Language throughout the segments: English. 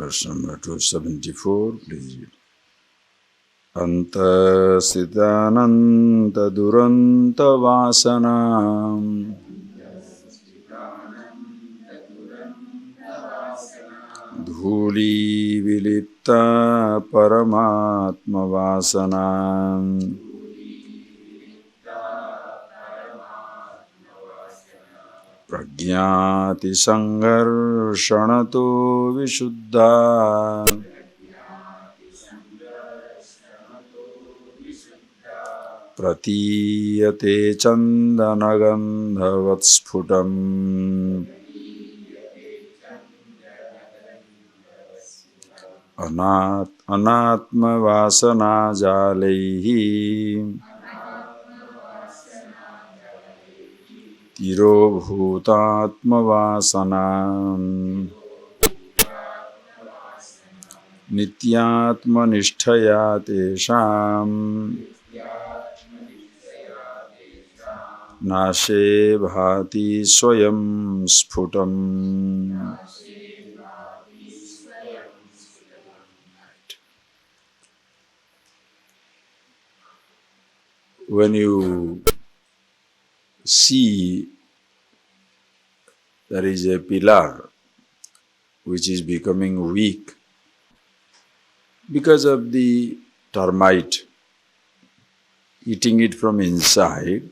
verse number 274, please read. Antasitananta duranta vasanam dhuli vilipta paramatma vasanam pragyati sangarshanato vishuddha pratiyate chandanagandhavat sphutam anatma vasana jalehi tiro bhutatma vasana nityatma nisthaya tesham nashe bhati swayam sphutam. When you see there is a pillar which is becoming weak because of the termite eating it from inside,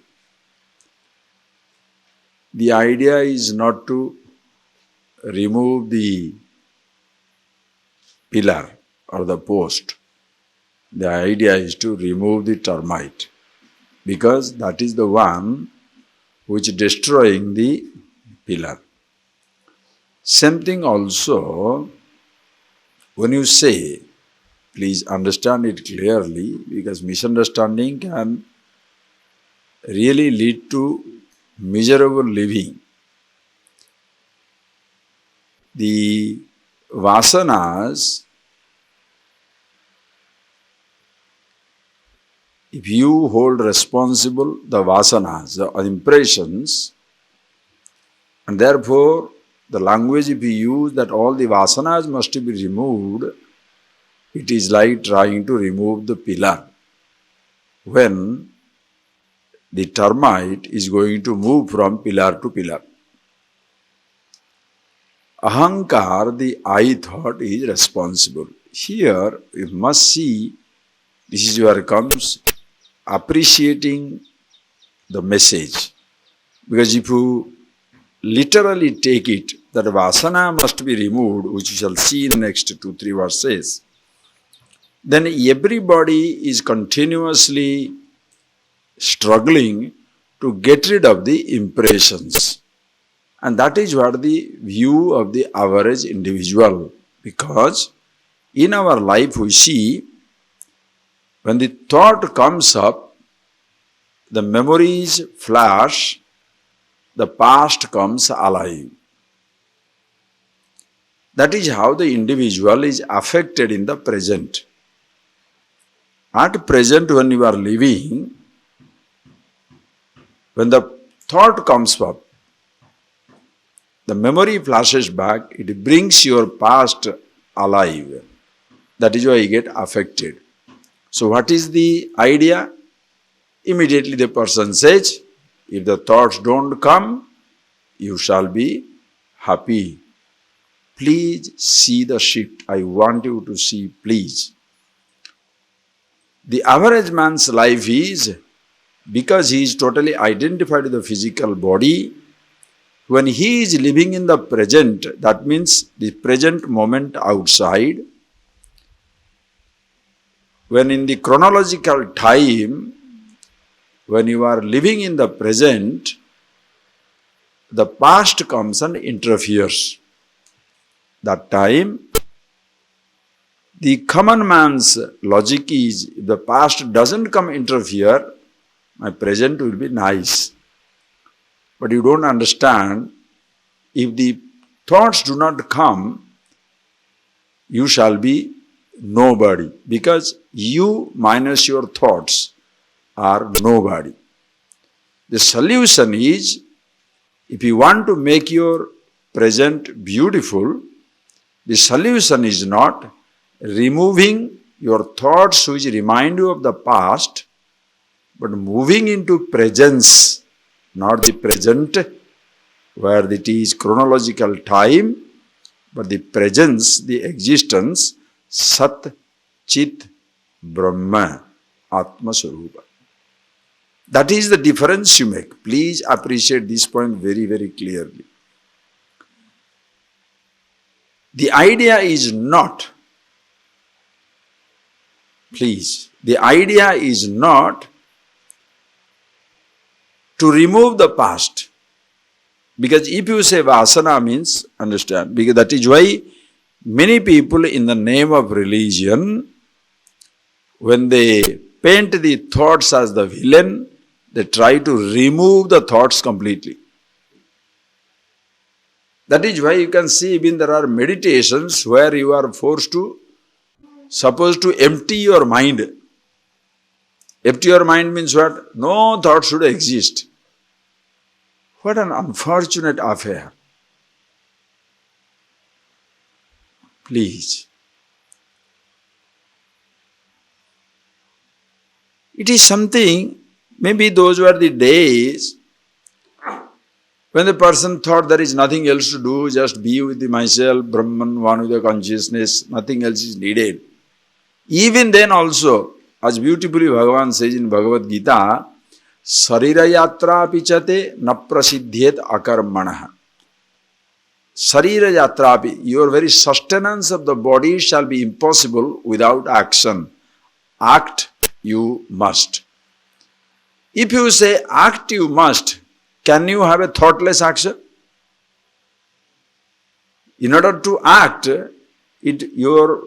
the idea is not to remove the pillar or the post. The idea is to remove the termite, because that is the one which is destroying the pillar. Same thing also, when you say, please understand it clearly, because misunderstanding can really lead to miserable living. The vasanas, if you hold responsible the vasanas, the impressions, and therefore the language if you use that all the vasanas must be removed, it is like trying to remove the pillar when the termite is going to move from pillar to pillar. Ahankar, the I thought, is responsible. Here you must see, this is where comes appreciating the message. Because if you literally take it, that vasana must be removed, which we shall see in the next 2-3 verses, then everybody is continuously struggling to get rid of the impressions. And that is what the view of the average individual. Because in our life we see, when the thought comes up, the memories flash, the past comes alive. That is how the individual is affected in the present. At present, when you are living, when the thought comes up, the memory flashes back, it brings your past alive. That is why you get affected. So what is the idea? Immediately the person says, if the thoughts don't come, you shall be happy. Please see the shift. I want you to see, please. The average man's life is, because he is totally identified with the physical body, when he is living in the present, that means the present moment outside, when in the chronological time, when you are living in the present, the past comes and interferes. That time, the common man's logic is, if the past doesn't come interfere, my present will be nice. But you don't understand, if the thoughts do not come, you shall be nobody. Because you minus your thoughts are nobody. The solution is, if you want to make your present beautiful, The solution is not removing your thoughts which remind you of the past, but moving into presence, not the present, where it is chronological time, but the presence, the existence, Sat, Chit, Brahma, Atma Swarupa. That is the difference you make. Please appreciate this point very, very clearly. The idea is not, the idea is not to remove the past. Because if you say vasana means, understand, because that is why many people in the name of religion, when they paint the thoughts as the villain, they try to remove the thoughts completely. That is why you can see even there are meditations where you are supposed to empty your mind. Empty your mind means what? No thought should exist. What an unfortunate affair. Please. It is something, maybe those were the days when the person thought there is nothing else to do, just be with the myself, Brahman, one with the consciousness, nothing else is needed. Even then also, as beautifully Bhagavan says in Bhagavad Gita, Sarira yatra pichate na prasiddhyet akarmanaha. Sarira yatrapi, your very sustenance of the body shall be impossible without action. Act you must. If you say act you must, can you have a thoughtless action? In order to act, your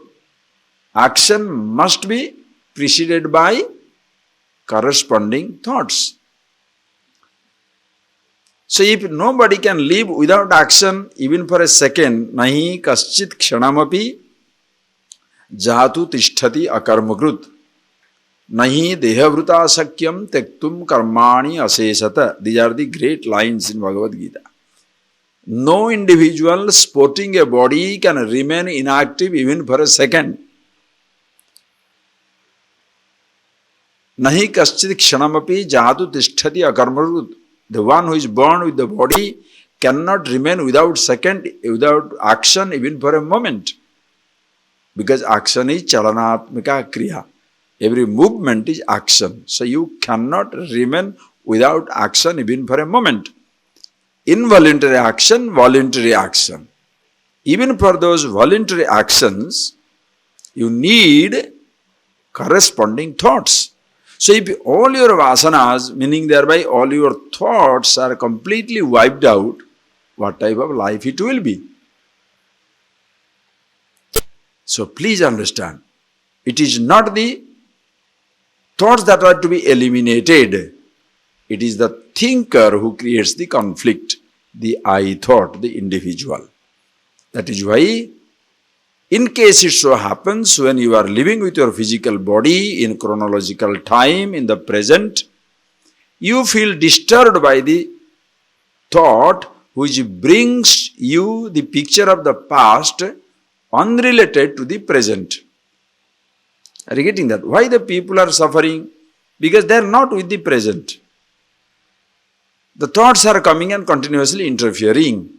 action must be preceded by corresponding thoughts. So if nobody can live without action even for a second, nahi kaschit kshanamapi jatu tishtati akarmakrut nahi dehavruta sakyam tektum karmani asesata. These are the great lines in Bhagavad Gita. No individual sporting a body can remain inactive even for a second. Nahi kaschit kshanamapi jatu tishtati akarmakrut. The one who is born with the body cannot remain without action even for a moment. Because action is chalanatmika kriya. Every movement is action. So you cannot remain without action even for a moment. Involuntary action, voluntary action. Even for those voluntary actions, you need corresponding thoughts. So if all your vasanas, meaning thereby all your thoughts are completely wiped out, what type of life it will be? So please understand, it is not the thoughts that are to be eliminated. It is the thinker who creates the conflict, the I thought, the individual. That is why, in case it so happens, when you are living with your physical body in chronological time, in the present, you feel disturbed by the thought which brings you the picture of the past unrelated to the present. Are you getting that? Why the people are suffering? Because they are not with the present. The thoughts are coming and continuously interfering.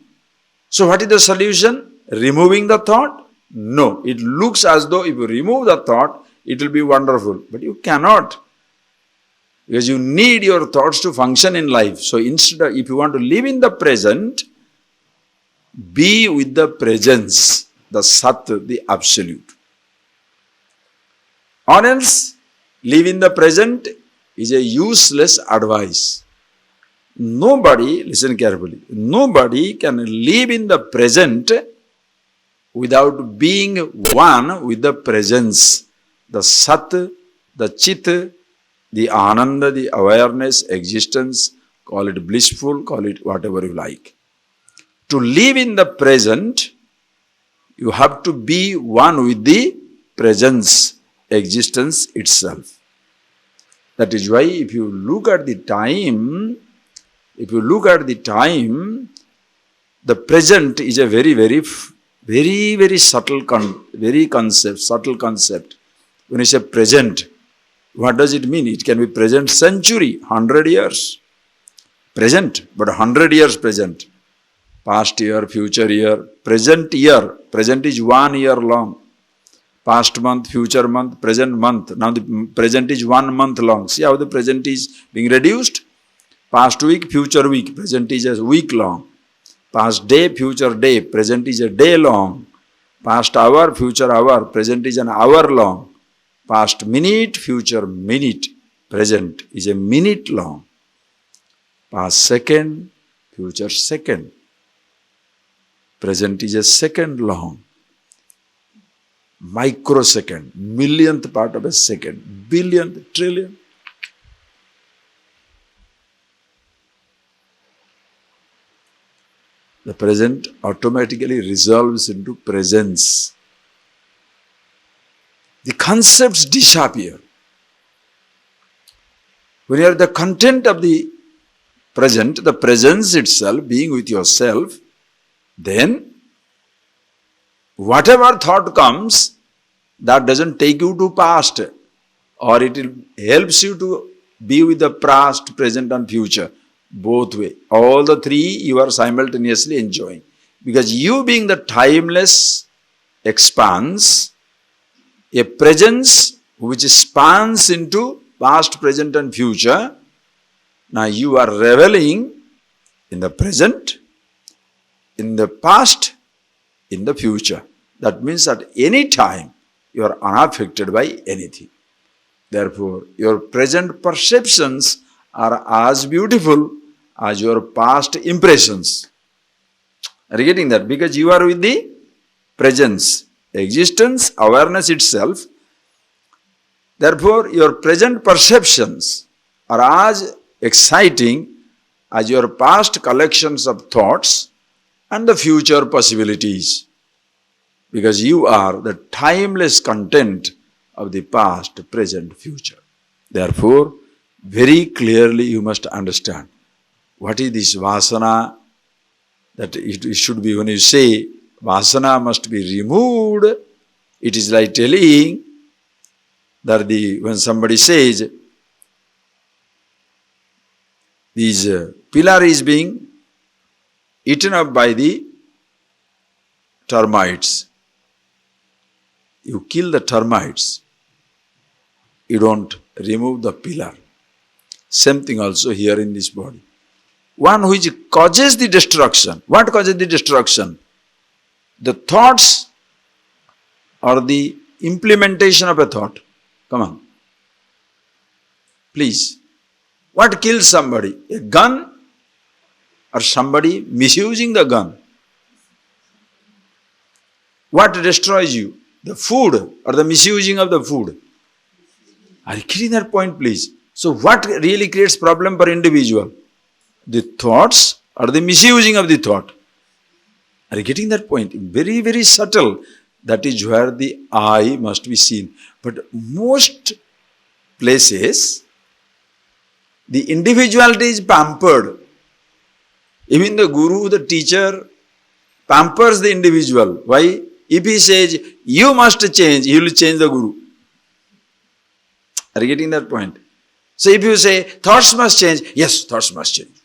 So what is the solution? Removing the thought? No, it looks as though if you remove the thought, it will be wonderful. But you cannot. Because you need your thoughts to function in life. So instead of, if you want to live in the present, be with the presence, the Sat, the Absolute. Or else, live in the present is a useless advice. Nobody, listen carefully, nobody can live in the present without being one with the presence, the Sat, the Chit, the Ananda, the awareness, existence, call it blissful, call it whatever you like. To live in the present, you have to be one with the presence, existence itself. That is why if you look at the time, the present is a very, very Very, very subtle subtle concept. When you say present, what does it mean? It can be present century, 100 years. Present, but 100 years present. Past year, future year, present year. Present is 1 year long. Past month, future month, present month. Now the present is 1 month long. See how the present is being reduced? Past week, future week. Present is a week long. Past day, future day. Present is a day long. Past hour, future hour. Present is an hour long. Past minute, future minute. Present is a minute long. Past second, future second. Present is a second long. Microsecond, millionth part of a second, billionth, trillion. The present automatically resolves into presence. The concepts disappear. When you are the content of the present, the presence itself, being with yourself, then whatever thought comes, that doesn't take you to past, or it helps you to be with the past, present and future. Both way. All the three you are simultaneously enjoying. Because you being the timeless expanse, a presence which spans into past, present and future, now you are reveling in the present, in the past, in the future. That means at any time you are unaffected by anything. Therefore, your present perceptions are as beautiful as your past impressions. Are you getting that? Because you are with the presence, existence, awareness itself. Therefore, your present perceptions are as exciting as your past collections of thoughts and the future possibilities. Because you are the timeless content of the past, present, future. Therefore, very clearly you must understand what is this vasana, that it should be, when you say vasana must be removed, it is like telling that when somebody says this pillar is being eaten up by the termites. You kill the termites, you don't remove the pillar. Same thing also here in this body. One which causes the destruction. What causes the destruction? The thoughts or the implementation of a thought. Come on. Please. What kills somebody? A gun or somebody misusing the gun? What destroys you? The food or the misusing of the food? Are you getting that point, please? So what really creates problem for individual? The thoughts or the misusing of the thought? Are you getting that point? Very, very subtle. That is where the I must be seen. But most places, the individuality is pampered. Even the guru, the teacher, pampers the individual. Why? If he says, you must change, he will change the guru. Are you getting that point? So if you say, thoughts must change, yes, thoughts must change.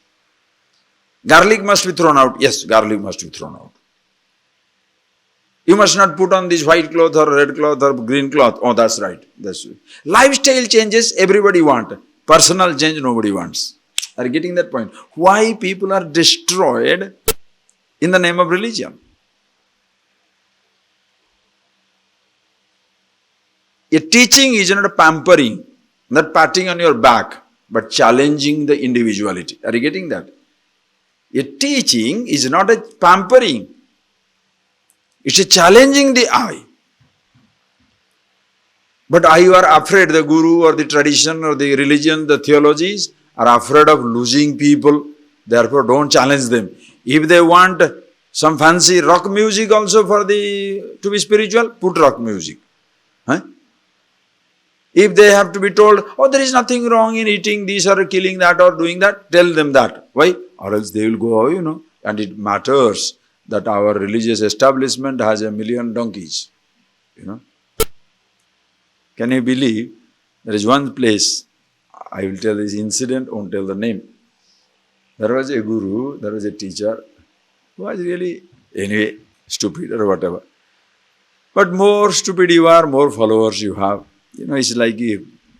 Garlic must be thrown out, yes, garlic must be thrown out. You must not put on this white cloth or red cloth or green cloth. Oh, that's right. That's right. Lifestyle changes, everybody wants. Personal change, nobody wants. Are you getting that point? Why people are destroyed in the name of religion? A teaching is not a pampering, not patting on your back, but challenging the individuality. Are you getting that? A teaching is not a pampering. It's a challenging the I. But you are afraid, the guru or the tradition or the religion, the theologies are afraid of losing people. Therefore, don't challenge them. If they want some fancy rock music also to be spiritual, put rock music. Huh? If they have to be told, oh, there is nothing wrong in eating this or killing that or doing that, tell them that. Why? Or else they will go, and it matters that our religious establishment has 1,000,000 donkeys. Can you believe? There is one place, I will tell this incident, won't tell the name. There was a guru, there was a teacher, who was really, anyway, stupid or whatever. But more stupid you are, more followers you have. It's like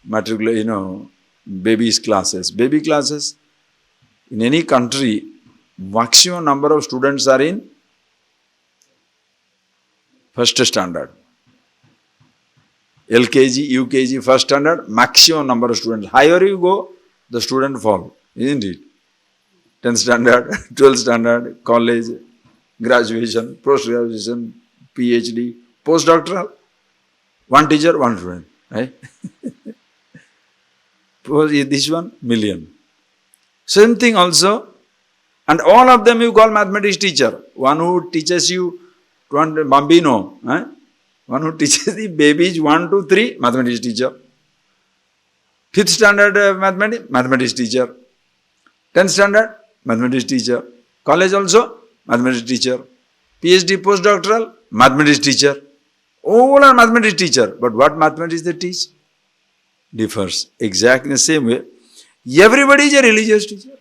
matriculate, babies classes. Baby classes, in any country, maximum number of students are in first standard. LKG, UKG, first standard, maximum number of students. Higher you go, the student fall, isn't it? 10th standard, 12th standard, college, graduation, post-graduation, PhD, postdoctoral. One teacher, one student, right? This one, million. Same thing also. And all of them you call mathematics teacher. One who teaches you bambino, one who teaches the babies 1 to 3, mathematics teacher. 5th standard mathematics teacher. 10th standard, mathematics teacher. College also, mathematics teacher. PhD, postdoctoral, mathematics teacher. All are mathematics teacher. But what mathematics they teach? Differs. Exactly the same way. Everybody is a religious teacher.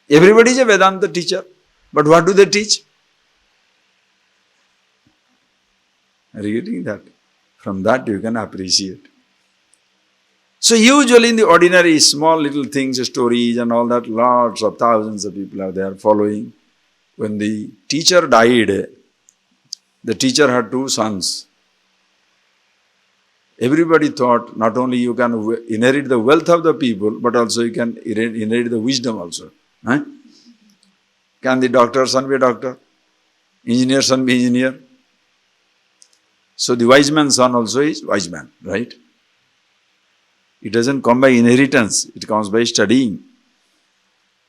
Everybody is a Vedanta teacher. But what do they teach? Are you getting that? From that you can appreciate. So usually in the ordinary small little things, stories and all that, lots of thousands of people are there following. When the teacher died, the teacher had 2 sons. Everybody thought not only you can inherit the wealth of the people, but also you can inherit the wisdom also. Can the doctor's son be a doctor? Engineer's son be engineer? So the wise man's son also is wise man, right? It doesn't come by inheritance, it comes by studying.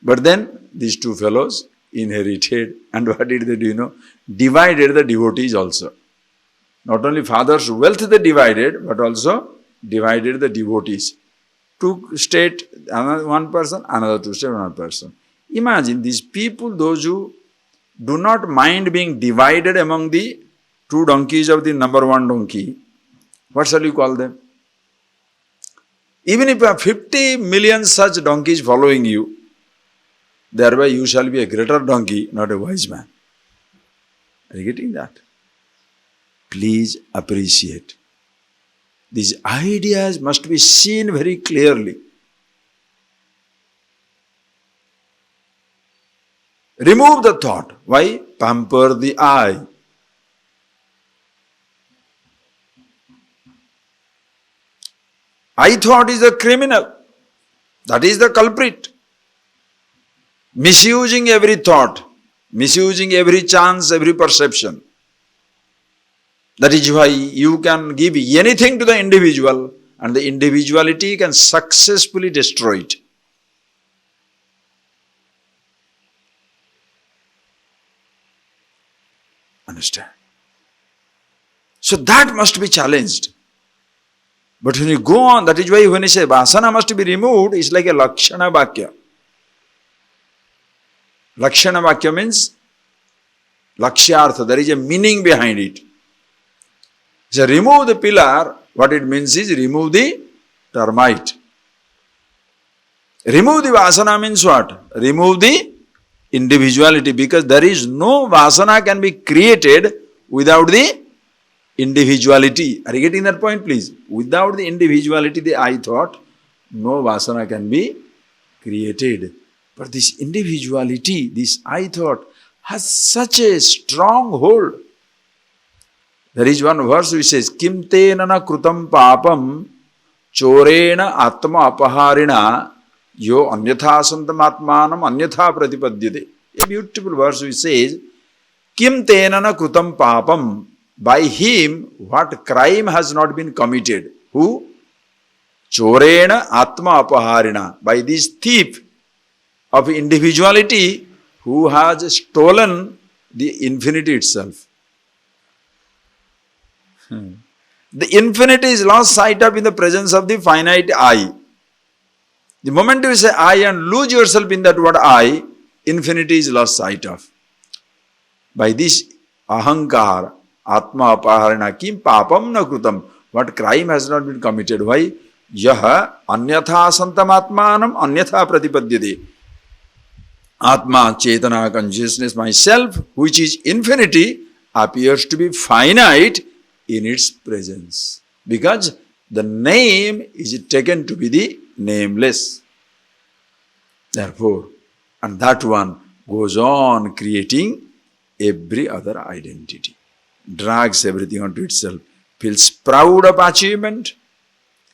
But then these 2 fellows inherited, and what did they do? Divided the devotees also. Not only father's wealth they divided, but also divided the devotees. 2 state, another 1 person, another 2 state, another person. Imagine these people, those who do not mind being divided among the 2 donkeys of the number 1 donkey. What shall you call them? Even if you have 50 million such donkeys following you, thereby you shall be a greater donkey, not a wise man. Are you getting that? Please appreciate. These ideas must be seen very clearly. Remove the thought. Why? Pamper the eye. I thought is a criminal. That is the culprit. Misusing every thought, misusing every chance, every perception. That is why you can give anything to the individual and the individuality can successfully destroy it. Understand? So that must be challenged. But when you go on, that is why when you say vasana must be removed, it's like a lakshana vakya. Lakshana vakya means lakshyartha, there is a meaning behind it. So remove the pillar, what it means is remove the termite. Remove the vasana means what? Remove the individuality, because there is no vasana can be created without the individuality. Are you getting that point, please? Without the individuality, the I thought, no vasana can be created. But this individuality, this I thought, has such a strong hold. There is one verse which says, Kim tenana krutam papam chorena atma apaharina yo anyatha santam atmanam anyatha pratipadyate. A beautiful verse which says, Kim tenana krutam papam, by him what crime has not been committed. Who? Chorena atma apaharina, by this thief of individuality who has stolen the infinity itself. The infinity is lost sight of in the presence of the finite I. The moment you say I and lose yourself in that word I, infinity is lost sight of. By this ahankar, atma aparana kim papam na krutam. What crime has not been committed? Why? Yaha anyatha santam atmanam anyatha pratipadyate. Atma, Chetana, consciousness, myself, which is infinity, appears to be finite in its presence. Because the name is taken to be the nameless. Therefore, and that one goes on creating every other identity. Drags everything onto itself. Feels proud of achievement.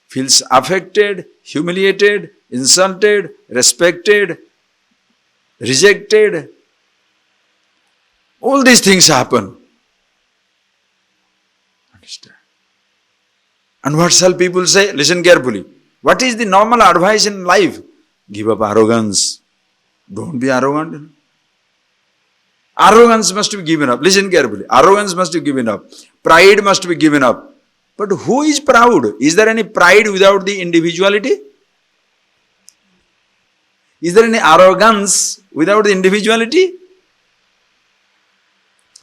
Feels affected, humiliated, insulted, respected, rejected. All these things happen. Understand? And what shall people say? Listen carefully. What is the normal advice in life? Give up arrogance. Don't be arrogant. Arrogance must be given up. Listen carefully. Arrogance must be given up. Pride must be given up. But who is proud? Is there any pride without the individuality? Is there any arrogance without the individuality?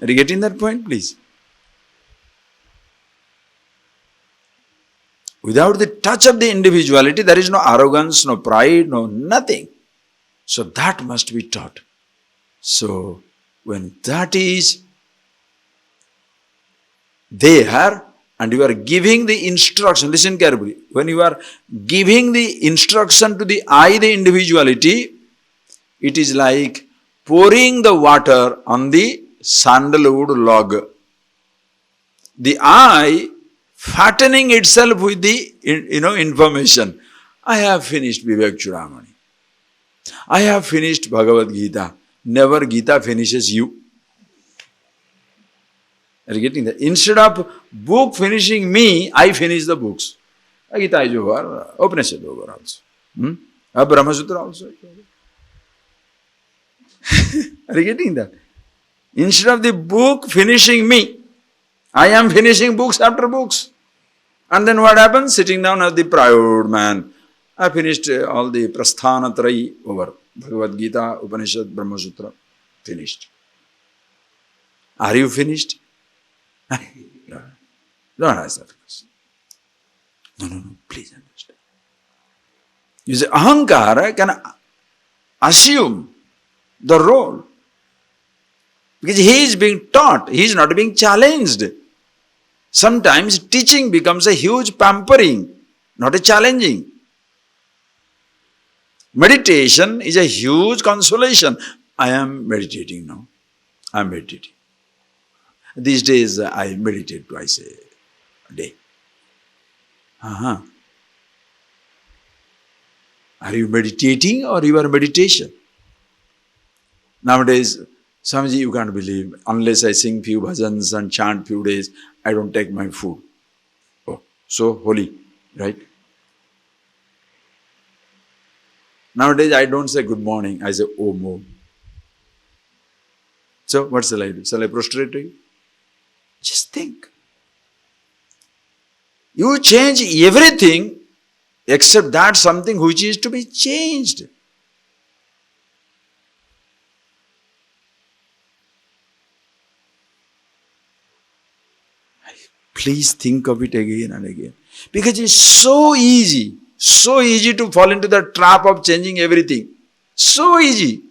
Are you getting that point, please? Without the touch of the individuality, there is no arrogance, no pride, no nothing. So that must be taught. So when that is there, and you are giving the instruction, listen carefully, when you are giving the instruction to the I, the individuality, it is like pouring the water on the sandalwood log. The I fattening itself with the information. I have finished Vivekachudamani. I have finished Bhagavad Gita. Never Gita finishes you. Are you getting that? Instead of book finishing me, I finish the books. Gita is over, Upanishad over also. Brahma Sutra also. Are you getting that? Instead of the book finishing me, I am finishing books after books. And then what happens? Sitting down as the proud man. I finished all the Prasthana Trai over. Bhagavad Gita, Upanishad, Brahma Sutra. Finished. Are you finished? Don't ask that question. No, please understand. You see, ahankara can assume the role. Because he is being taught, he is not being challenged. Sometimes teaching becomes a huge pampering, not a challenging. Meditation is a huge consolation. I am meditating now. I am meditating. These days I meditate twice a day. Are you meditating or you are meditation? Nowadays, Swamiji, you can't believe, unless I sing few bhajans and chant few days, I don't take my food. Oh, so holy, right? Nowadays, I don't say good morning, I say Om Om. So, what shall I do? Shall I prostrate to you? Just think. You change everything except that something which is to be changed. Please think of it again and again. Because it's so easy to fall into the trap of changing everything. So easy.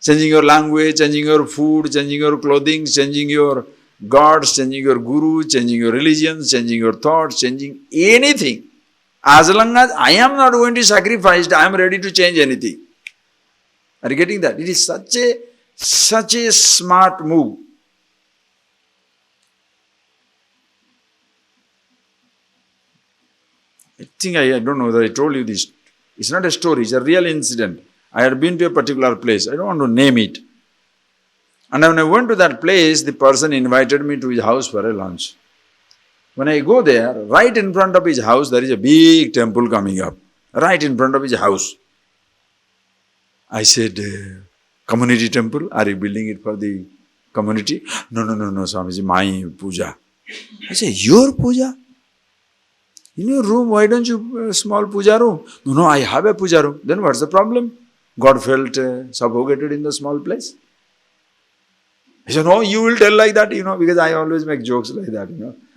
Changing your language, changing your food, changing your clothing, changing your gods, changing your guru, changing your religions, changing your thoughts, changing anything. As long as I am not going to sacrifice, I am ready to change anything. Are you getting that? It is such a smart move. I think I don't know whether I told you this. It's not a story, it's a real incident. I had been to a particular place. I don't want to name it. And when I went to that place, the person invited me to his house for a lunch. When I go there, right in front of his house, there is a big temple coming up. Right in front of his house. I said, community temple? Are you building it for the community? No, Swamiji, my puja. I said, your puja? In your room, why don't you small puja room? No, I have a puja room. Then what's the problem? God felt suffocated in the small place. He said, no, you will tell like that, because I always make jokes like that,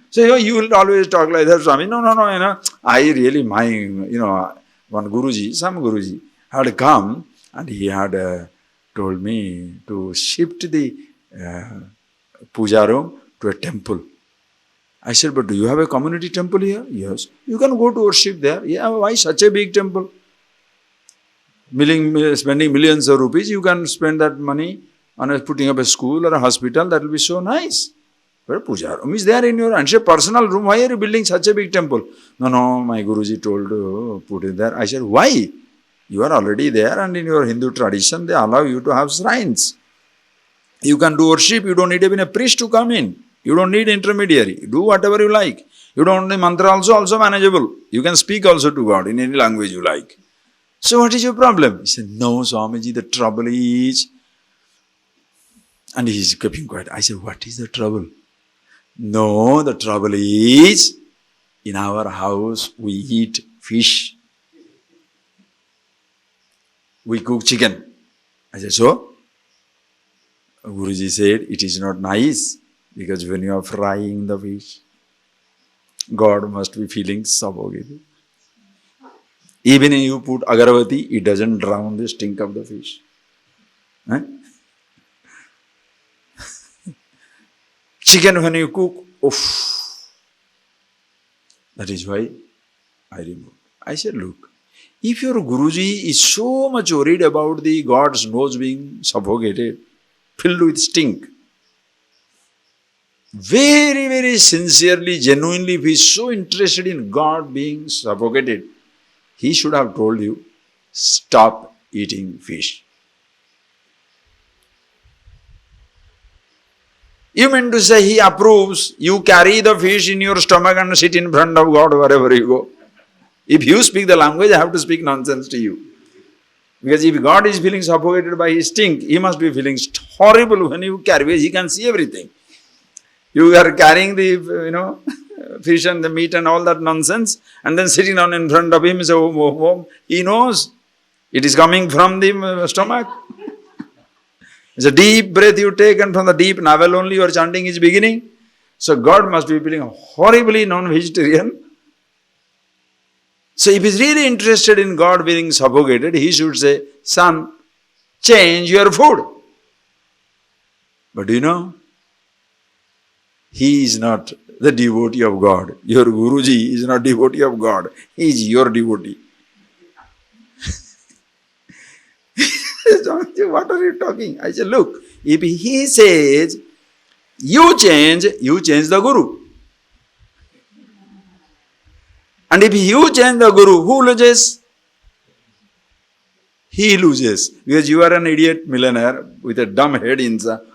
So, you will always talk like that, Swami. No, I really, one Guruji, some Guruji had come and he had told me to shift the puja room to a temple. I said, but do you have a community temple here? Yes. You can go to worship there. Yeah, why such a big temple? Spending millions of rupees, you can spend that money on putting up a school or a hospital. That will be so nice. But puja room is there in your personal room. Why are you building such a big temple? No, my Guruji told to put it there. I said, why? You are already there, and in your Hindu tradition, they allow you to have shrines. You can do worship. You don't need even a priest to come in. You don't need intermediary. Do whatever you like. You don't need mantra also manageable. You can speak also to God in any language you like. So what is your problem? He said, no, Swamiji, the trouble is... And he is keeping quiet. I said, what is the trouble? No, the trouble is, in our house we eat fish. We cook chicken. I said, so? Guruji said, it is not nice, because when you are frying the fish, God must be feeling suffocated. Even if you put agarvati, it doesn't drown the stink of the fish. Chicken when you cook, oof. That is why I removed. I said, look, if your Guruji is so much worried about the God's nose being suffocated, filled with stink, very, very sincerely, genuinely, if he is so interested in God being suffocated, he should have told you, stop eating fish. You mean to say he approves, you carry the fish in your stomach and sit in front of God wherever you go. If you speak the language, I have to speak nonsense to you. Because if God is feeling suffocated by his stink, he must be feeling horrible when you carry, because he can see everything. You are carrying the, fish and the meat and all that nonsense, and then sitting down in front of him, so he knows it is coming from the stomach. It's a deep breath you take, and from the deep navel only your chanting is beginning. So God must be feeling horribly non-vegetarian. So if he is really interested in God being suffocated, he should say, son, change your food. But he is not the devotee of God. Your Guruji is not devotee of God. He is your devotee. What are you talking? I said, look, if he says, you change the Guru. And if you change the Guru, who loses? He loses. Because you are an idiot millionaire with a dumb head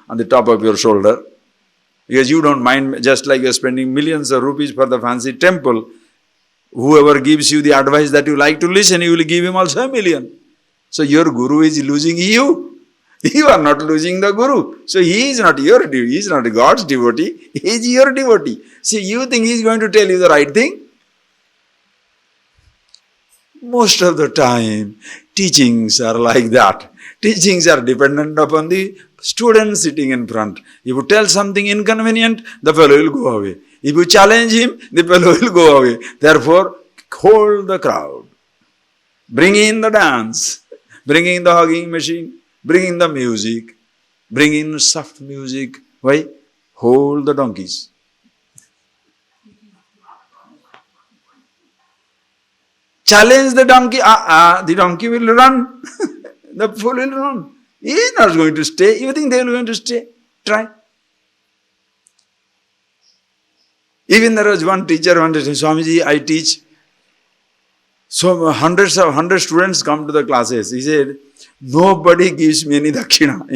on the top of your shoulder. Because you don't mind, just like you are spending millions of rupees for the fancy temple. Whoever gives you the advice that you like to listen, you will give him also $1 million. So your Guru is losing you. You are not losing the Guru. So he is not your devotee. He is not God's devotee. He is your devotee. See, you think he is going to tell you the right thing? Most of the time, teachings are like that. Teachings are dependent upon the student sitting in front. If you tell something inconvenient, the fellow will go away. If you challenge him, the fellow will go away. Therefore, hold the crowd. Bring in the dance. Bring in the hugging machine. Bring in the music. Bring in soft music. Why? Hold the donkeys. Challenge the donkey. The donkey will run. The fool will run. He is not going to stay. You think they are going to stay? Try. Even there was one teacher one day said, Swamiji, I teach. So hundred students come to the classes. He said, nobody gives me any dakshina.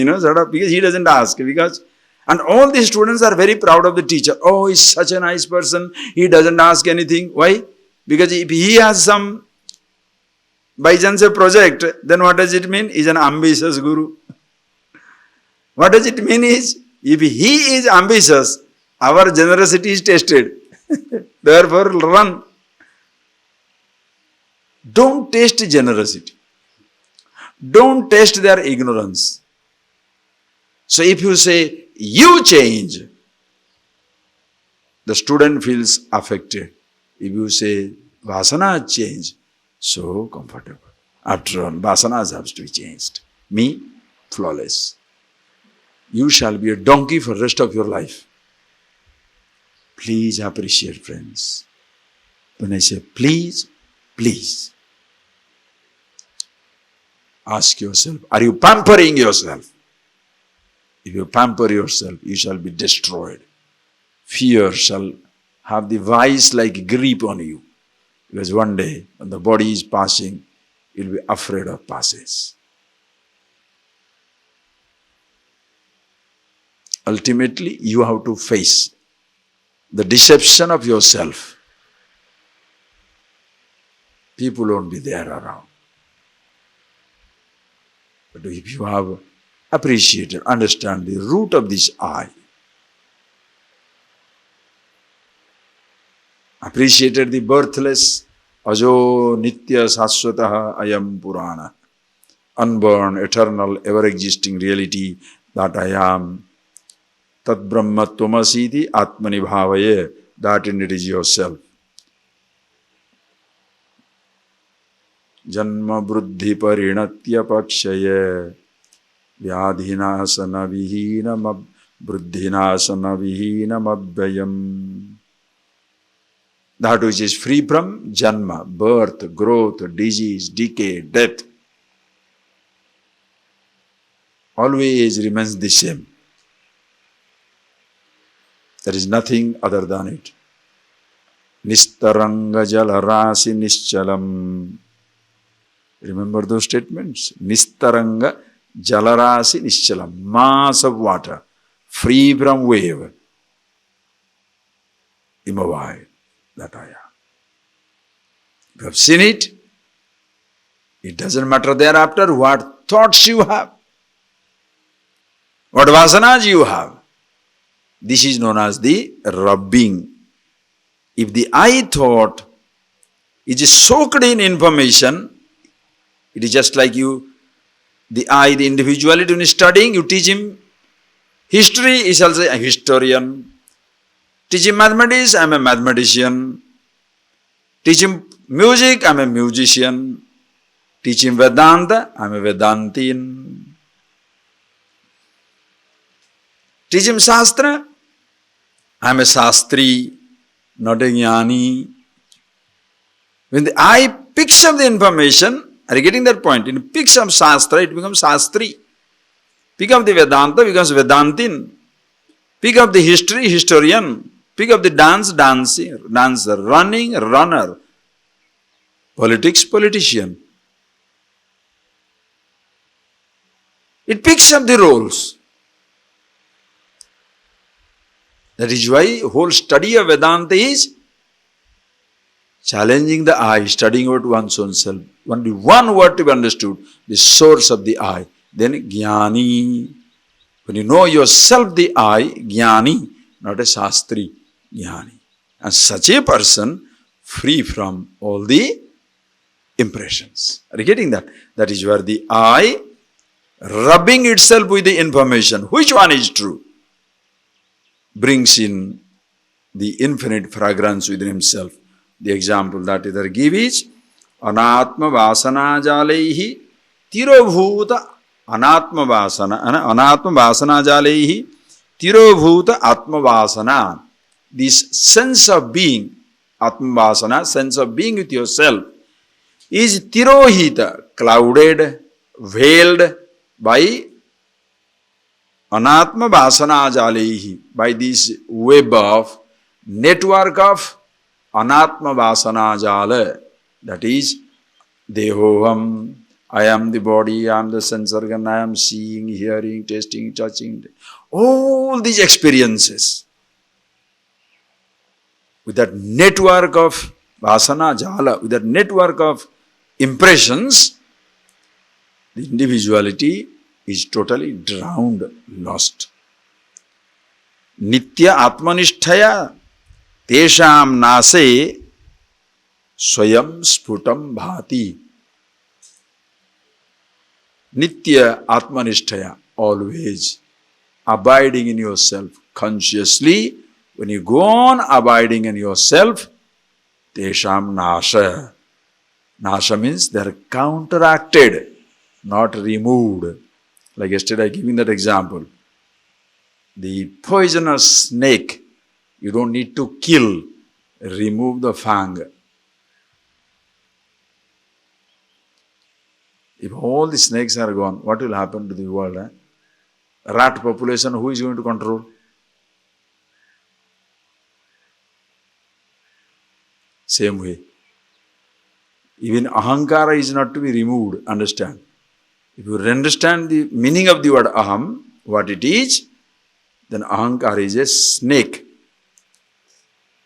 Because he doesn't ask. And all the students are very proud of the teacher. Oh, he's such a nice person. He doesn't ask anything. Why? Because if he has some, by chance, a project, then what does it mean? He's an ambitious Guru. What does it mean is, if he is ambitious, our generosity is tested. Therefore, run. Don't taste generosity. Don't test their ignorance. So if you say, you change, the student feels affected. If you say, vasanas change, so comfortable. After all, vasanas have to be changed. Me, flawless. You shall be a donkey for the rest of your life. Please appreciate, friends. When I say please, please. Ask yourself, are you pampering yourself? If you pamper yourself, you shall be destroyed. Fear shall have the vice-like grip on you. Because one day, when the body is passing, you'll be afraid of passage. Ultimately, you have to face the deception of yourself. People won't be there around. But if you have appreciated, understand the root of this I, appreciated the birthless, ajo nitya saswataha ayam purana, unborn, eternal, ever-existing reality that I am, tat brahma tvamasiti atmani bhavaye, that in it is yourself. Janma bruddhi parinatya pakshaya vyadhinasana vihinam bruddhinasana vihinam abhyayam. That which is free from janma, birth, growth, disease, decay, death, always remains the same. There is nothing other than it. Nistaranga jalarasi nischalam. Remember those statements? Nistaranga jalarasi nischalam. Mass of water, free from wave, immobile. That I am. You have seen it. It doesn't matter thereafter what thoughts you have, what vasanas you have. This is known as the rubbing. If the I thought is soaked in information, it is just like you, the I, the individuality, when studying, you teach him history, he shall say, a historian. Teach him mathematics, I am a mathematician. Teach him music, I am a musician. Teach him Vedanta, I am a Vedantin. Teach him Shastra, I am a Shastri, not a Jnani. When the I picks up the information, are you getting that point? When it picks up Shastra, it becomes Shastri. Pick up the Vedanta, becomes Vedantin. Pick up the history, historian. Pick up the dance, dancer. Running, runner. Politics, politician. It picks up the roles. That is why whole study of Vedanta is challenging the I, studying about one's own self. Only one word to be understood, the source of the I. Then Jnani. When you know yourself, the I, Jnani, not a Shastri, Jnani. And such a person, free from all the impressions. Are you getting that? That is where the I, rubbing itself with the information, which one is true, brings in the infinite fragrance within himself. The example that either give is, Anatma vasana jaleihi tirobhuta Anatma vasana jaleihi tirobhuta atma vasana. This sense of being, atma vasana, sense of being with yourself, is tirohita, clouded, veiled by anatma vasana jaleihi, by this web of network of anatma vasana jala, that is dehoham. I am the body, I am the sense organ, I am seeing, hearing, tasting, touching. All these experiences. With that network of vasana jala, with that network of impressions, the individuality is totally drowned, lost. Nitya atmanisthaya tesham nase swayam sputam bhati. Nitya Atmanishtaya, always abiding in yourself consciously. When you go on abiding in yourself, Tesham Nasha. Nasha means they are counteracted, not removed. Like yesterday, I giving that example. The poisonous snake, you don't need to kill, remove the fang. If all the snakes are gone, what will happen to the world? Rat population, who is going to control? Same way. Even ahankara is not to be removed, understand. If you understand the meaning of the word aham, what it is, then ahankara is a snake.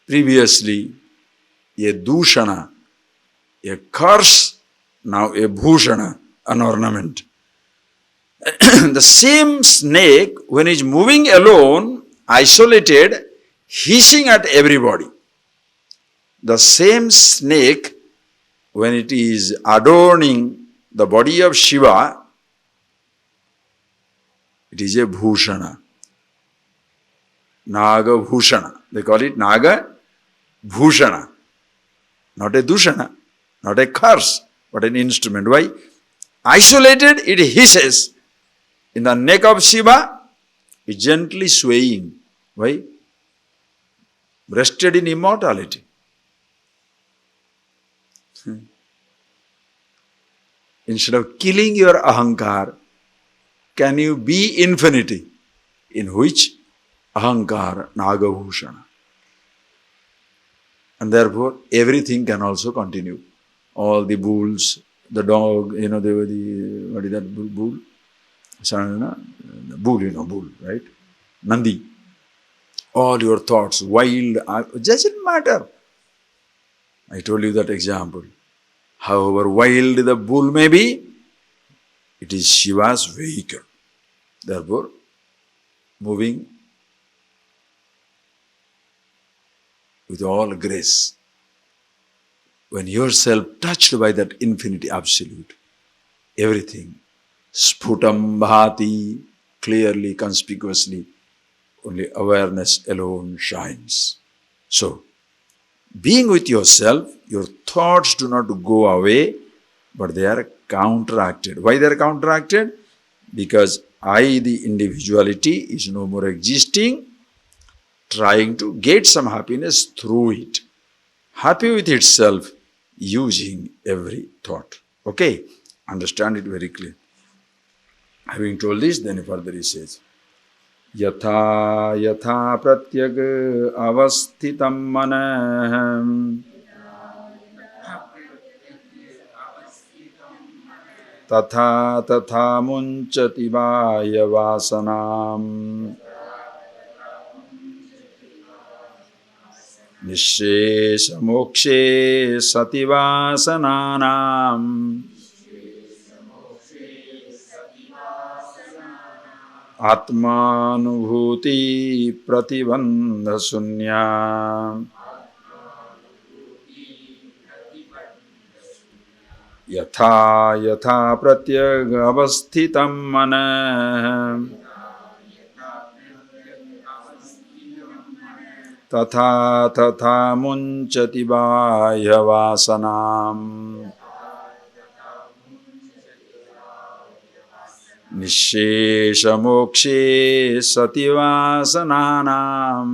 Previously, a dushana, a curse, now a bhushana, an ornament. The same snake, when it's moving alone, isolated, hissing at everybody. The same snake, when it is adorning the body of Shiva, it is a bhushana. Naga bhushana. They call it Naga bhushana. Not a dushana, not a curse, but an instrument. Why? Isolated, it hisses. In the neck of Shiva, it's gently swaying. Why? Rested in immortality. Instead of killing your ahankar, can you be infinity? In which ahankar, nagabhushana. And therefore, everything can also continue. All the bulls, the dog, they were the, what is that bull? Bull, bull, right? Nandi. All your thoughts, wild, doesn't matter. I told you that example. However wild the bull may be, it is Shiva's vehicle. Therefore, moving with all grace. When yourself touched by that infinity absolute, everything, sputam bhati, clearly, conspicuously, only awareness alone shines. So, being with yourself, your thoughts do not go away, but they are counteracted. Why they are counteracted? Because I, the individuality, is no more existing, trying to get some happiness through it. Happy with itself, using every thought. Okay? Understand it very clearly. Having told this, then further he says, Yatha yatha pratyag avasthitam manah tatha tatha munchati vaya vasanam nishesha mokshe sati vasananam Atmanubhuti pratibandha sunya Yatha yatha pratyag avasthitam manah Tatha tatha munchati vaya vasanam Nishesha mokshe sati vasananam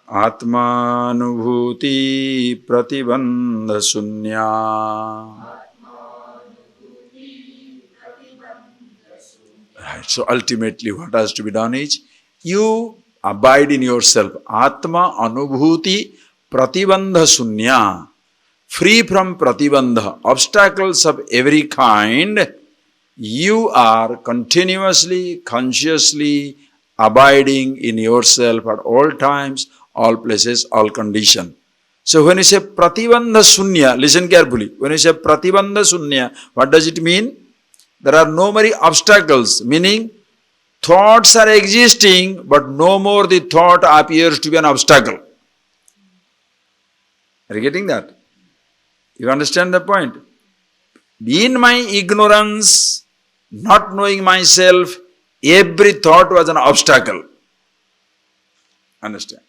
Atmanubhuti pratibandha sunya. Right. So ultimately what has to be done is, you abide in yourself. Atma anubhuti pratibandha sunya. Free from pratibandha, obstacles of every kind, you are continuously, consciously abiding in yourself at all times, all places, all conditions. So when you say pratibandha sunya, listen carefully. When you say pratibandha sunya, what does it mean? There are no more obstacles, meaning thoughts are existing, but no more the thought appears to be an obstacle. Are you getting that? You understand the point? In my ignorance, not knowing myself, every thought was an obstacle. Understand?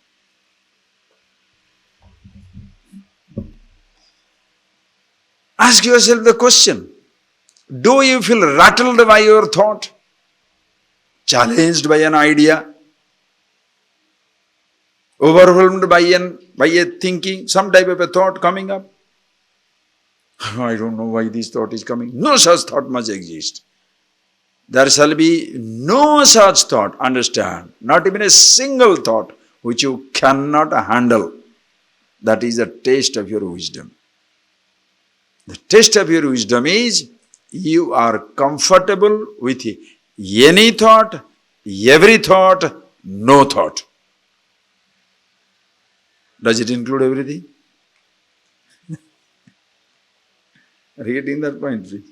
Ask yourself the question, do you feel rattled by your thought? Challenged by an idea? Overwhelmed by a thinking, some type of a thought coming up? I don't know why this thought is coming. No such thought must exist. There shall be no such thought, understand, not even a single thought which you cannot handle. That is the taste of your wisdom. The taste of your wisdom is you are comfortable with any thought, every thought, no thought. Does it include everything? Are you getting that point, please?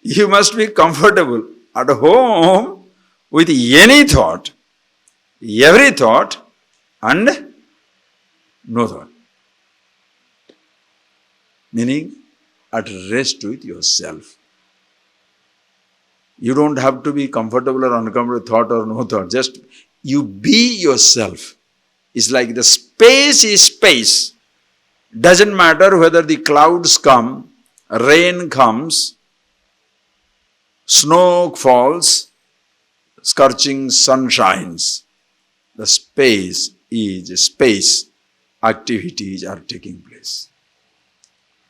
You must be comfortable at home with any thought, every thought, and no thought. Meaning, at rest with yourself. You don't have to be comfortable or uncomfortable with thought or no thought. Just you be yourself. It's like the space is space. Doesn't matter whether the clouds come, rain comes, snow falls, scorching sun shines. The space is space. Activities are taking place.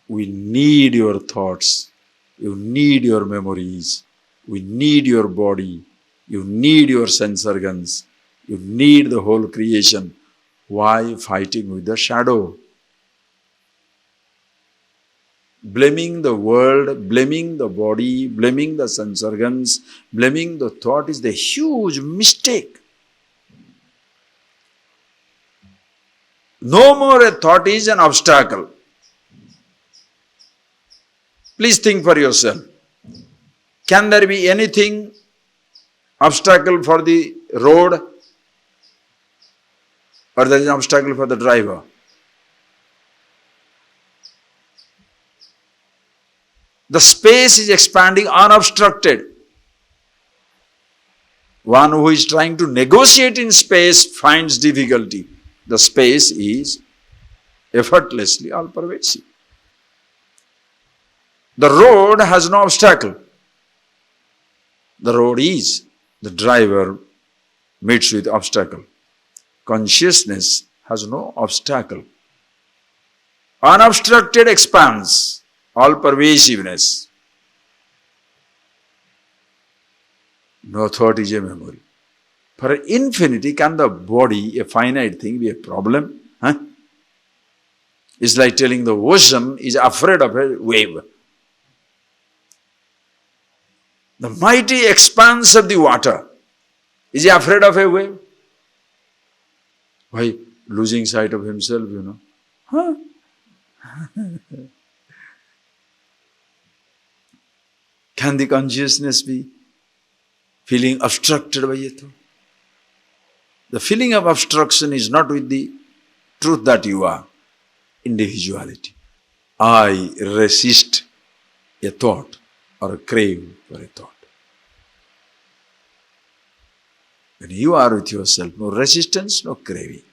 We need your thoughts. You need your memories. We need your body. You need your sense organs. You need the whole creation. Why fighting with the shadow? Blaming the world, blaming the body, blaming the sense organs, blaming the thought is the huge mistake. No more a thought is an obstacle. Please think for yourself. Can there be anything obstacle for the road or there is an obstacle for the driver? The space is expanding unobstructed. One who is trying to negotiate in space finds difficulty. The space is effortlessly all-pervasive. The road has no obstacle. The road is. The driver meets with obstacle. Consciousness has no obstacle. Unobstructed expanse, all-pervasiveness. No thought is a memory. For infinity, can the body, a finite thing, be a problem? It's like telling the ocean is afraid of a wave. The mighty expanse of the water, is he afraid of a wave? Why? Losing sight of himself, Can the consciousness be feeling obstructed by a thought? The feeling of obstruction is not with the truth that you are, individuality. I resist a thought or crave for a thought. When you are with yourself, no resistance, no craving.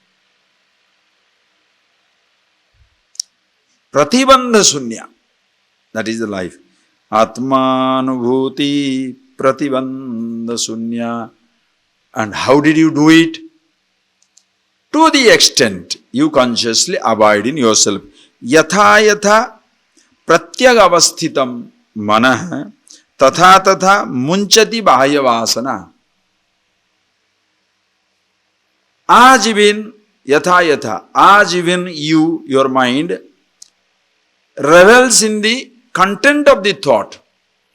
Pratibandha sunya, that is the life. Atmanubhuti pratibandha sunya. And how did you do it? To the extent you consciously abide in yourself. Yatha yatha pratyagavasthitam manah tatha tatha munchati bahaya vasana. As even yatha yatha, as even you, your mind, revels in the content of the thought,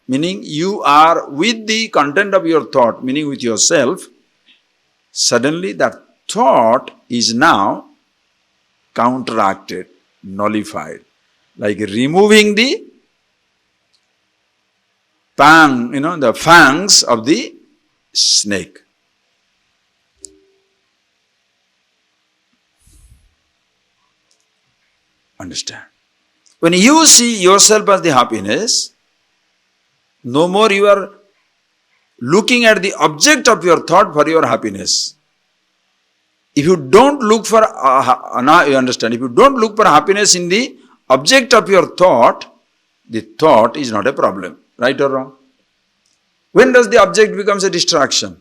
meaning you are with the content of your thought, meaning with yourself, suddenly that thought is now counteracted, nullified, like removing the the fangs of the snake. Understand? When you see yourself as the happiness, no more you are looking at the object of your thought for your happiness. If you don't look for, now you understand, if you don't look for happiness in the object of your thought, the thought is not a problem. Right or wrong? When does the object becomes a distraction?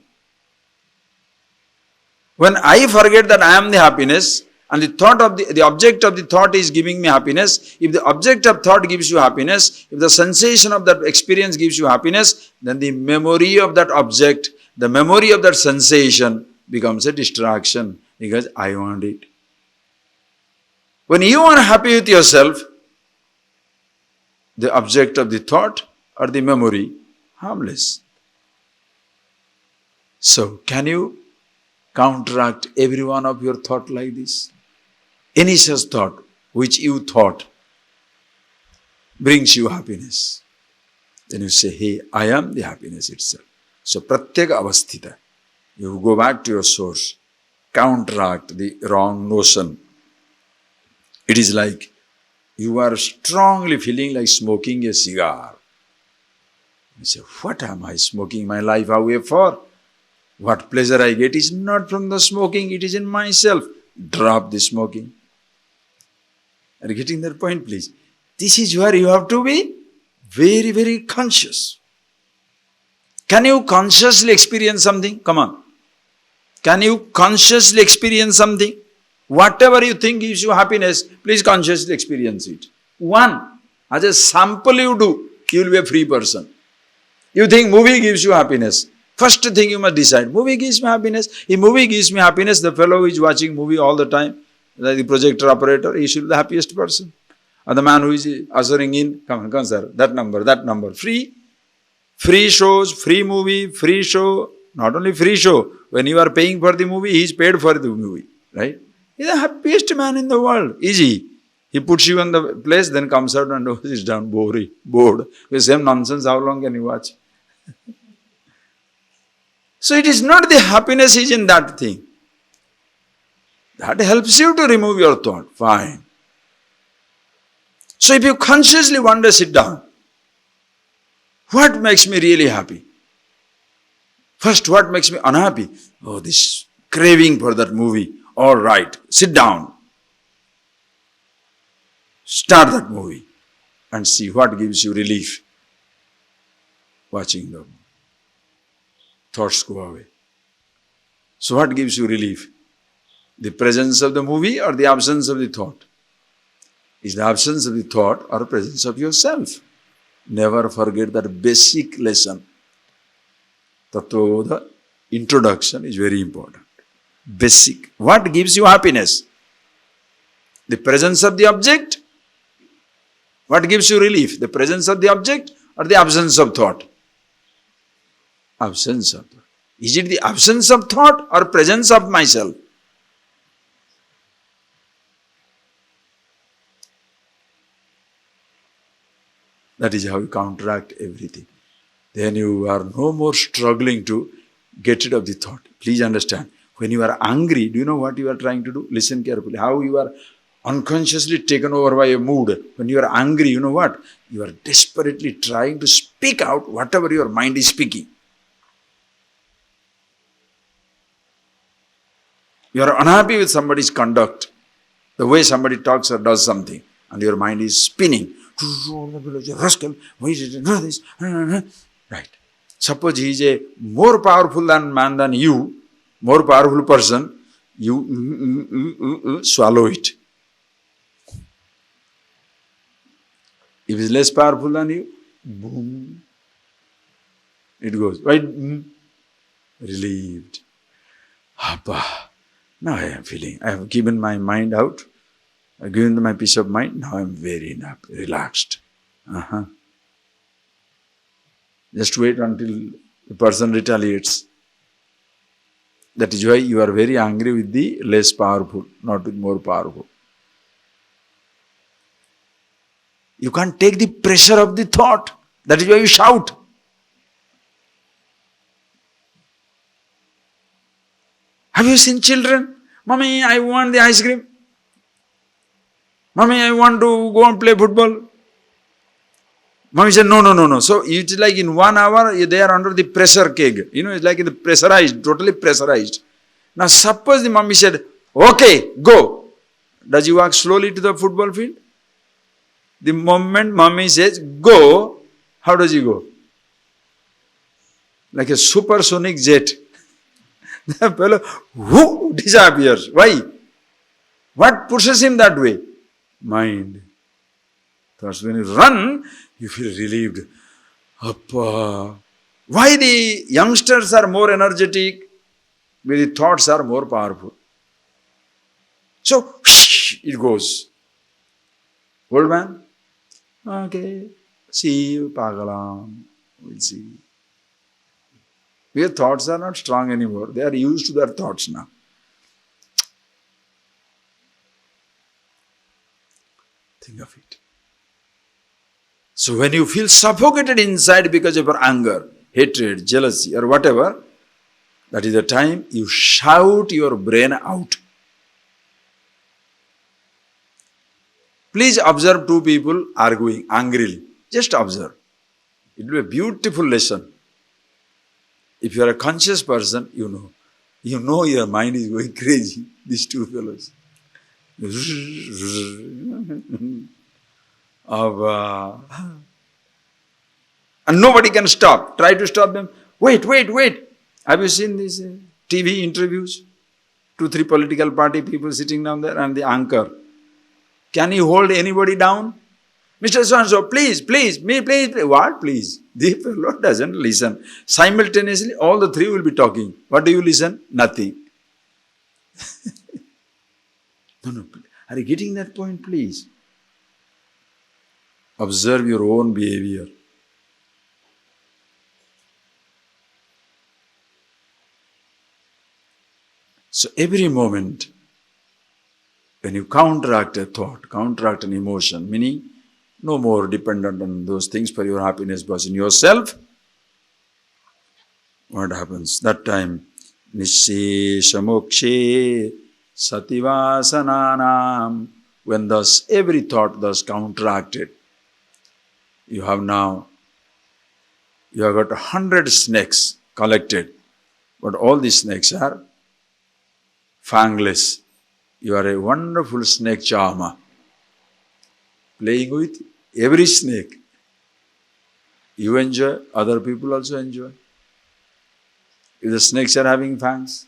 When I forget that I am the happiness, and the thought of the object of the thought is giving me happiness, if the object of thought gives you happiness, if the sensation of that experience gives you happiness, then the memory of that object, the memory of that sensation becomes a distraction because I want it. When you are happy with yourself, the object of the thought or the memory, harmless. So, can you counteract every one of your thought like this? Any such thought which you thought brings you happiness. Then you say, hey, I am the happiness itself. So, pratyeka avasthita. You go back to your source, counteract the wrong notion. It is like you are strongly feeling like smoking a cigar. You say, what am I smoking my life away for? What pleasure I get is not from the smoking, it is in myself. Drop the smoking. Are you getting that point, please? This is where you have to be very, very conscious. Can you consciously experience something? Come on. Can you consciously experience something? Whatever you think gives you happiness, please consciously experience it. One, as a sample you do, you will be a free person. You think movie gives you happiness. First thing you must decide, movie gives me happiness. If movie gives me happiness, the fellow who is watching movie all the time, like the projector operator, he should be the happiest person. And the man who is ushering in, come on, sir, that number, free. Free shows, free movie, free show. Not only free show, when you are paying for the movie, he is paid for the movie, right? He is the happiest man in the world. Easy. He puts you on the place, then comes out and is down, bored. With the same nonsense, how long can you watch? So it is not the happiness is in that thing. That helps you to remove your thought. Fine. So if you consciously one day sit down, what makes me really happy? First, what makes me unhappy? Oh, this craving for that movie. All right, sit down. Start that movie and see what gives you relief. Watching the thoughts go away. So what gives you relief? The presence of the movie or the absence of the thought? Is the absence of the thought or presence of yourself? Never forget that basic lesson. Tattva, the introduction is very important. Basic. What gives you happiness? The presence of the object? What gives you relief? The presence of the object or the absence of thought? Absence of thought. Is it the absence of thought or presence of myself? That is how you counteract everything. Then you are no more struggling to get rid of the thought. Please understand. When you are angry, do you know what you are trying to do? Listen carefully. How you are unconsciously taken over by a mood. When you are angry, you know what? You are desperately trying to speak out whatever your mind is speaking. You are unhappy with somebody's conduct, the way somebody talks or does something, and your mind is spinning. Rascal, why did you do this? Right. Suppose he is a more powerful man than you, more powerful person, you swallow it. If he is less powerful than you, boom, it goes. Right? Relieved. Appa. Now I am feeling, I have given my mind out. I have given my peace of mind. Now I am very relaxed. Just wait until the person retaliates. That is why you are very angry with the less powerful, not with more powerful. You can't take the pressure of the thought. That is why you shout. Have you seen children? Mommy, I want the ice cream. Mommy, I want to go and play football. Mommy said, no, no, no, no. So it's like in 1 hour, they are under the pressure keg. It's like in the pressurized, totally pressurized. Now suppose the mommy said, okay, go. Does he walk slowly to the football field? The moment mommy says, go, how does he go? Like a supersonic jet. The fellow whoo, disappears. Why? What pushes him that way? Mind. Thus when you run, you feel relieved. Appa. Why the youngsters are more energetic? Where the thoughts are more powerful. So, it goes. Old man, okay, see you, Pagalam. We'll see. Your thoughts are not strong anymore. They are used to their thoughts now. Think of it. So when you feel suffocated inside because of your anger, hatred, jealousy or whatever, that is the time you shout your brain out. Please observe two people arguing angrily. Just observe. It will be a beautiful lesson. If you are a conscious person, you know. You know your mind is going crazy. These two fellows. And nobody can stop. Try to stop them. Wait. Have you seen these TV interviews? 2-3 political party people sitting down there and the anchor. Can he hold anybody down? Mr. So-and-so, please. What, please? The fellow doesn't listen. Simultaneously, all the three will be talking. What do you listen? Nothing. No. Are you getting that point, please? Observe your own behavior. So every moment, when you counteract a thought, counteract an emotion, meaning no more dependent on those things for your happiness, but in yourself, what happens? That time, Nishesha mokshe sativasananam. When thus every thought thus counteracted, you have got 100 snakes collected, but all these snakes are fangless. You are a wonderful snake charmer, playing with every snake. You enjoy, other people also enjoy. If the snakes are having fangs,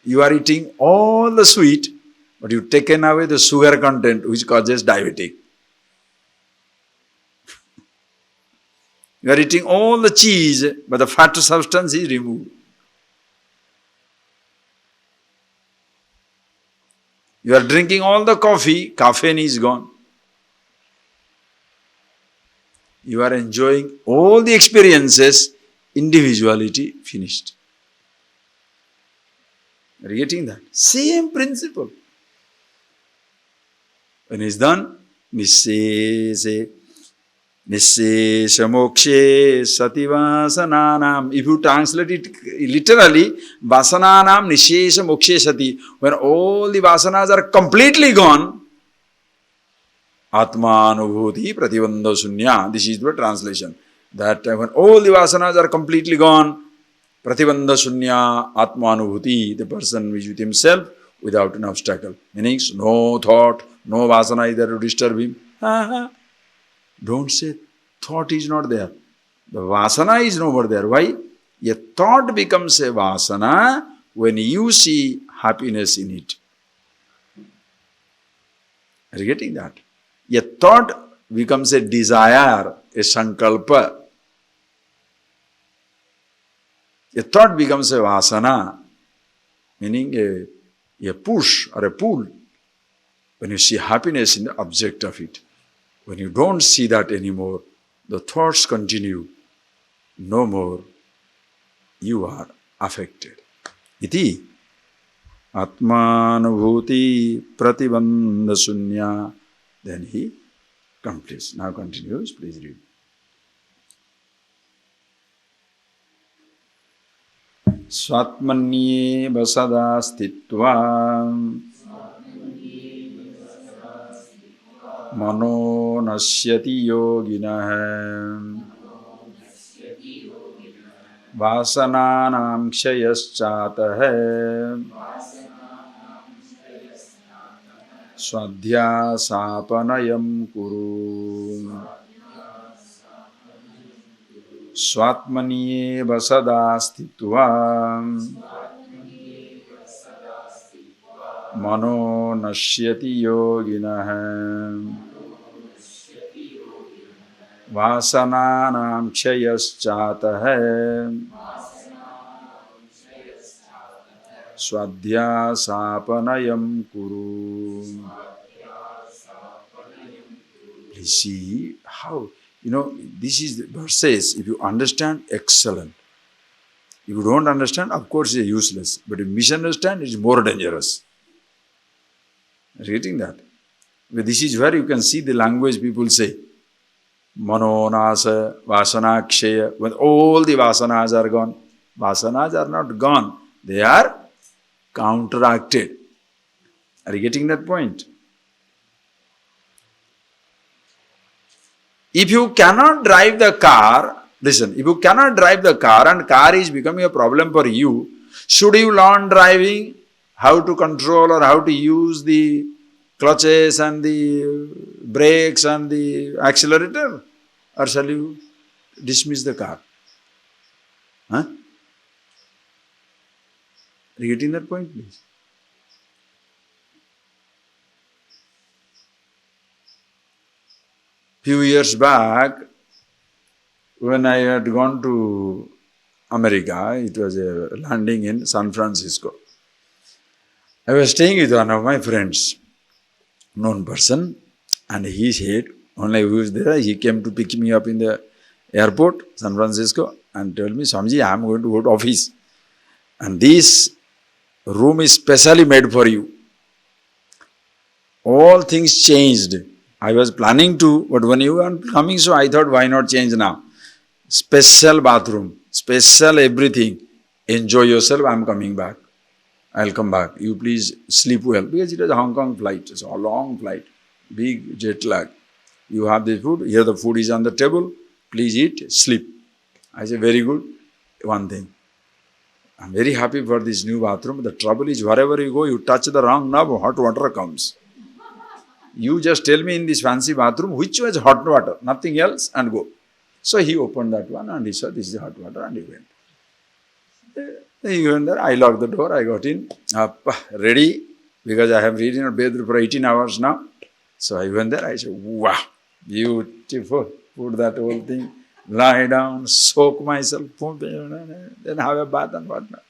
you are eating all the sweet, but you've taken away the sugar content which causes diabetic. You are eating all the cheese, but the fat substance is removed. You are drinking all the coffee, caffeine is gone. You are enjoying all the experiences, individuality finished. Are you getting that? Same principle. When it's done, Nishesha mokshe sativasananam. If you translate it literally, vasananam nishesha mokshe sati. When all the vasanas are completely gone, Atmanubhuti pratibandha sunya. This is the translation. That when all the vasanas are completely gone, pratibandha sunya atmanubhuti, the person is with himself without an obstacle. Meaning no thought, no vasana either to disturb him. Don't say thought is not there. The vasana is no more there. Why? A thought becomes a vasana when you see happiness in it. Are you getting that? A thought becomes a desire, a sankalpa. A thought becomes a vasana, meaning a push or a pull. When you see happiness in the object of it. When you don't see that anymore, the thoughts continue. No more, you are affected. Iti Atmanubhuti pratibandha sunya. Then he completes. Now continues, please read. Swatmanyeva sada sthitva mano nasyati yoginah vasananam kshayaschatah swadhyasapanayam kuru. Swatmanyeva sada sthitva mano nasyati yoginah vasananam kshayaschatah swadhyasapanayam kuru. Please see how, this is the verses. If you understand, excellent. If you don't understand, of course it's useless. But if you misunderstand, it's more dangerous. Reading that. But this is where you can see the language people say. Mano nasa vasana kshaya. When all the vasanas are gone. Vasanas are not gone. They are counteracted. Are you getting that point? If you cannot drive the car, listen, if you cannot drive the car and car is becoming a problem for you, should you learn driving, how to control or how to use the clutches and the brakes and the accelerator? Or shall you dismiss the car? Huh? Are you getting that point, please? Few years back, when I had gone to America, it was a landing in San Francisco. I was staying with one of my friends, known person, and he said, only who was there, he came to pick me up in the airport, San Francisco, and told me, Swamiji, I am going to go to office. And this room is specially made for you. All things changed. I was planning to, but when you are coming, so I thought, why not change now? Special bathroom, special everything. Enjoy yourself, I am coming back. I will come back. You please sleep well. Because it was a Hong Kong flight, it's a long flight, big jet lag. You have the food, here the food is on the table, please eat, sleep. I said, very good, one thing. I am very happy for this new bathroom. The trouble is, wherever you go, you touch the wrong knob, hot water comes. You just tell me in this fancy bathroom which was hot water, nothing else, and go. So he opened that one and he said, this is hot water, and he went. He went there, I locked the door, I got in, ready, because I have reading or bathed for 18 hours now. So I went there, I said, wow, beautiful. Put that whole thing, lie down, soak myself, then have a bath and whatnot.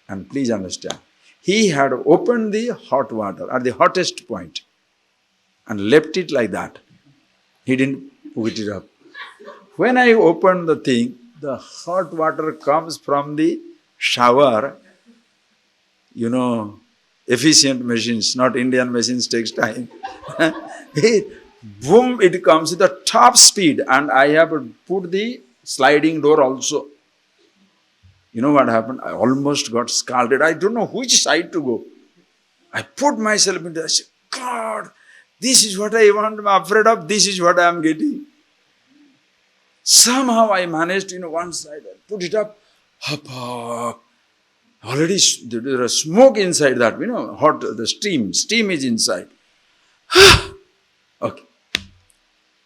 And please understand, he had opened the hot water at the hottest point and left it like that. He didn't put it up. When I opened the thing, the hot water comes from the shower. Efficient machines, not Indian machines, takes time. Boom, it comes with the top speed, and I have put the sliding door also. You know what happened? I almost got scalded. I don't know which side to go. I put myself into, I said, God, this is what I want, I'm afraid of, this is what I am getting. Somehow I managed, one side, I put it up, already there is smoke inside that, hot, the steam is inside. Okay.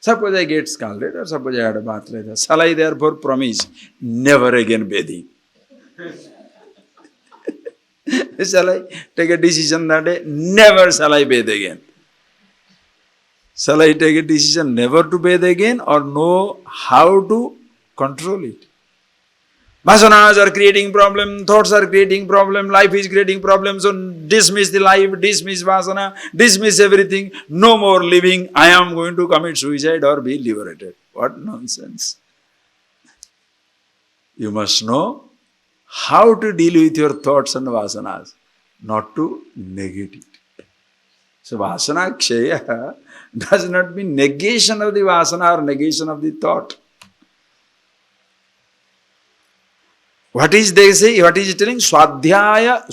Suppose I get scalded or suppose I had a bath like that. Shall I therefore promise never again bathing? Shall I take a decision that day? Never shall I bathe again. Shall I take a decision never to bathe again or know how to control it? Vasanas are creating problem, thoughts are creating problem, life is creating problems, so dismiss the life, dismiss vasana, dismiss everything, no more living, I am going to commit suicide or be liberated. What nonsense. You must know how to deal with your thoughts and vasanas, not to negate it. So vasana kshaya does not mean negation of the vasana or negation of the thought. What is they say? What is it telling? Swadhyasa,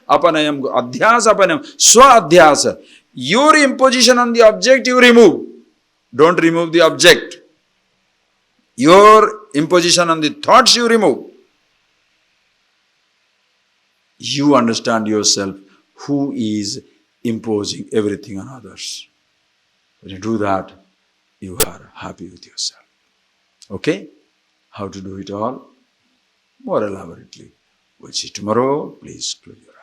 apanayam, adhyasa, apanayam, swadhyasa. Your imposition on the object you remove. Don't remove the object. Your imposition on the thoughts you remove. You understand yourself who is imposing everything on others. When you do that, you are happy with yourself. Okay? How to do it all? More elaborately. We'll see tomorrow. Please close your eyes.